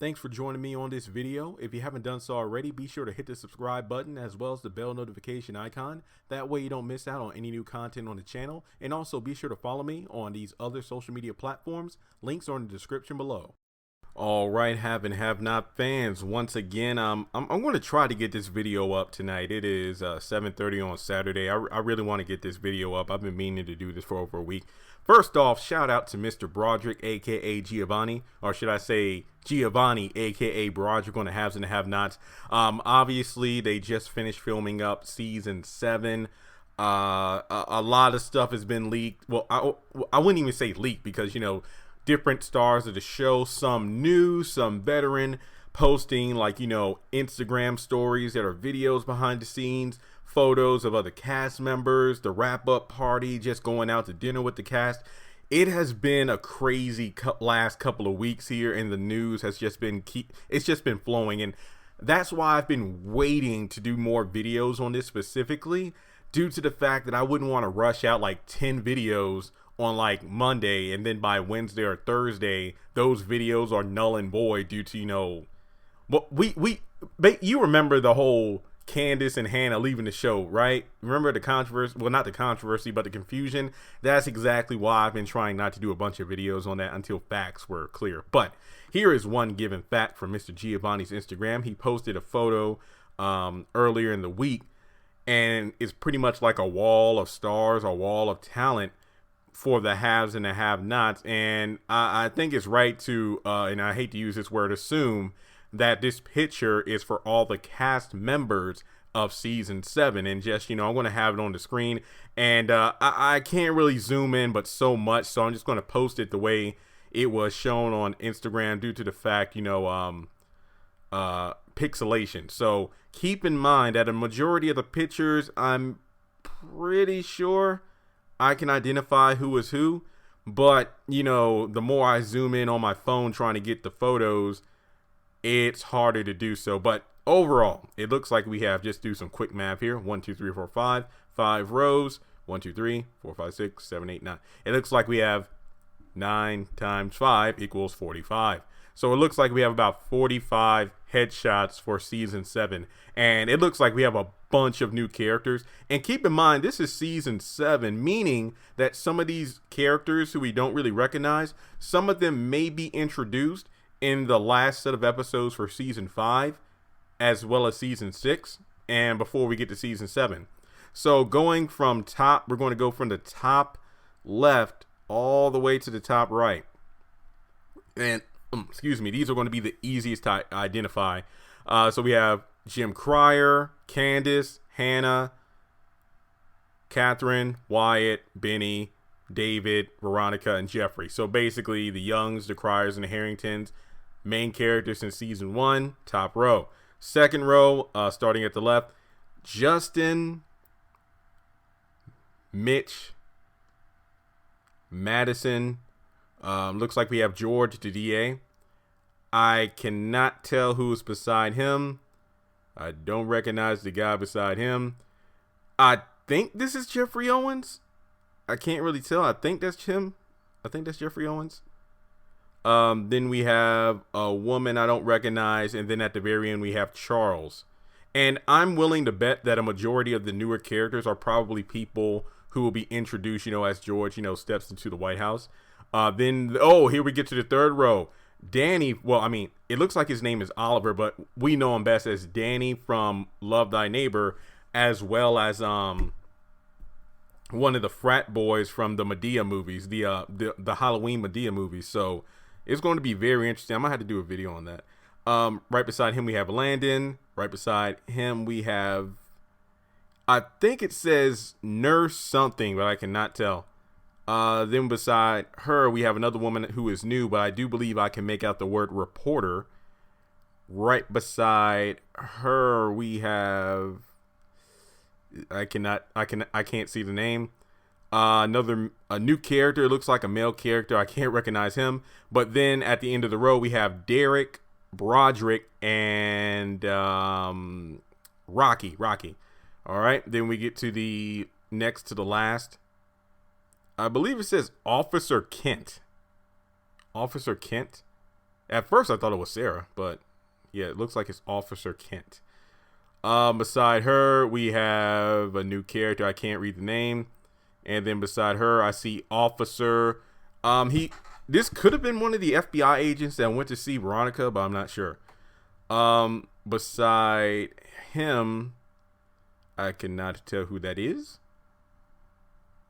Thanks for joining me on this video. If you haven't done so already, be sure to hit the subscribe button as well as the bell notification icon. That way you don't miss out on any new content on the channel. And also be sure to follow me on these other social media platforms. Links are in the description below. All right, have and have not fans. Once again, I'm going to try to get this video up tonight. It is 7:30 on Saturday. I really want to get this video up. I've been meaning to do this for over a week. First off, shout out to Mr. Broderick, aka Giovanni, or should I say Giovanni, aka Broderick, on the haves and the have-nots. Obviously, they just finished filming up season 7. A lot of stuff has been leaked. Well, I wouldn't even say leaked because different stars of the show, some new, some veteran, posting Instagram stories that are videos behind the scenes, photos of other cast members, the wrap up party, just going out to dinner with the cast. It has been a crazy last couple of weeks here, and the news has just been it's just been flowing, and that's why I've been waiting to do more videos on this specifically, due to the fact that I wouldn't want to rush out 10 videos on Monday, and then by Wednesday or Thursday those videos are null and void due to you remember the whole Candace and Hannah leaving the show, right? Remember the controversy? Well, not the controversy, but the confusion. That's exactly why I've been trying not to do a bunch of videos on that until facts were clear. But here is one given fact from Mr. Giovanni's Instagram. He posted a photo earlier in the week, and it's pretty much like a wall of stars, a wall of talent for the haves and the have-nots. And I think it's right to, and I hate to use this word, assume that this picture is for all the cast members of season 7. And just, I'm going to have it on the screen, and I can't really zoom in but so much, so I'm just going to post it the way it was shown on Instagram due to the fact, pixelation. So keep in mind that a majority of the pictures, I'm pretty sure I can identify who is who, but the more I zoom in on my phone trying to get the photos, it's harder to do so. But overall, it looks like we have, just do some quick math here, 1 2 3 4 5 rows, 1 2 3 4 5 6 7 8 9. It looks like we have 9 times 5 equals 45. So it looks like we have about 45 headshots for season 7, and it looks like we have a bunch of new characters. And keep in mind, this is season 7, meaning that some of these characters who we don't really recognize, some of them may be introduced in the last set of episodes for season 5 as well as season 6, and before we get to season 7. So going from top, we're going to go from the top left all the way to the top right, and excuse me, these are going to be the easiest to identify. So we have Jim Cryer, Candace, Hannah, Catherine, Wyatt, Benny, David, Veronica, and Jeffrey. So basically the Youngs, the Cryers, and the Harringtons, main characters in season 1, top row. Second row, starting at the left, Justin, Mitch, Madison. Looks like we have George, the DA. I cannot tell who's beside him. I don't recognize the guy beside him. I think this is Jeffrey Owens. I can't really tell. I think that's him. I think that's Jeffrey Owens. Then we have a woman I don't recognize, and then at the very end we have Charles. And I'm willing to bet that a majority of the newer characters are probably people who will be introduced, as George, steps into the White House. Then, here we get to the third row. Danny, well, I mean, it looks like his name is Oliver, but we know him best as Danny from Love Thy Neighbor, as well as one of the frat boys from the Medea movies, the Halloween Medea movies. So it's going to be very interesting. I might have to do a video on that. Right beside him we have Landon. Right beside him we have, I think it says Nurse something, but I cannot tell. Then beside her, we have another woman who is new, but I do believe I can make out the word reporter. Right beside her, we have, I can't see the name. A new character. It looks like a male character. I can't recognize him. But then at the end of the row, we have Derek, Broderick, and Rocky. All right. Then we get to the next to the last. I believe it says Officer Kent. Officer Kent. At first, I thought it was Sarah, but yeah, it looks like it's Officer Kent. Beside her, we have a new character. I can't read the name. And then beside her, I see Officer. This could have been one of the FBI agents that went to see Veronica, but I'm not sure. Beside him, I cannot tell who that is.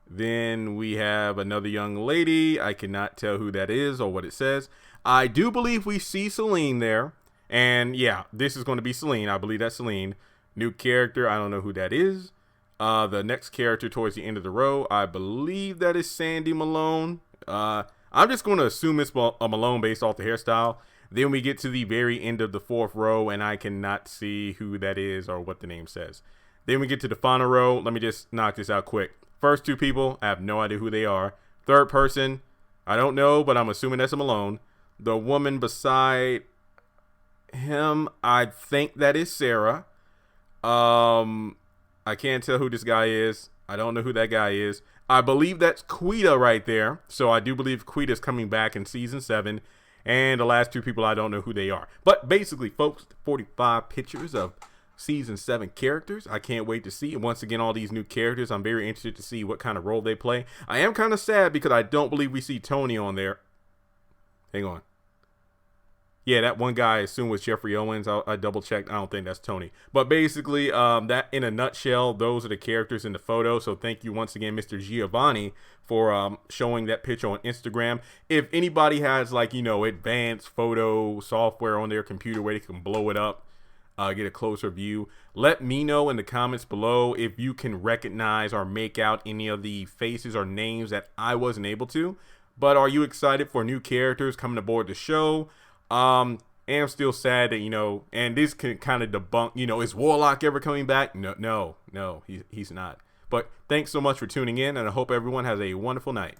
Then we have another young lady. I cannot tell who that is or what it says. I do believe we see Celine there. And yeah, this is going to be Celine. I believe that's Celine. New character. I don't know who that is. The next character towards the end of the row, I believe that is Sandy Malone. I'm just going to assume it's a Malone based off the hairstyle. Then we get to the very end of the fourth row, and I cannot see who that is or what the name says. Then we get to the final row. Let me just knock this out quick. First two people, I have no idea who they are. Third person, I don't know, but I'm assuming that's a Malone. The woman beside him, I think that is Sarah. I can't tell who this guy is. I don't know who that guy is. I believe that's Quita right there. So I do believe Quita's coming back in season 7. And the last two people, I don't know who they are. But basically, folks, 45 pictures of season 7 characters. I can't wait to see. Once again, all these new characters. I'm very interested to see what kind of role they play. I am kind of sad because I don't believe we see Tony on there. Hang on. Yeah, that one guy I assume was Jeffrey Owens. I double checked. I don't think that's Tony. But basically, that in a nutshell, those are the characters in the photo. So thank you once again, Mr. Giovanni, for showing that picture on Instagram. If anybody has like, advanced photo software on their computer where they can blow it up, get a closer view, let me know in the comments below if you can recognize or make out any of the faces or names that I wasn't able to. But are you excited for new characters coming aboard the show? And I'm still sad that, and this can kind of debunk, is Warlock ever coming back? No, he's not. But thanks so much for tuning in, and I hope everyone has a wonderful night.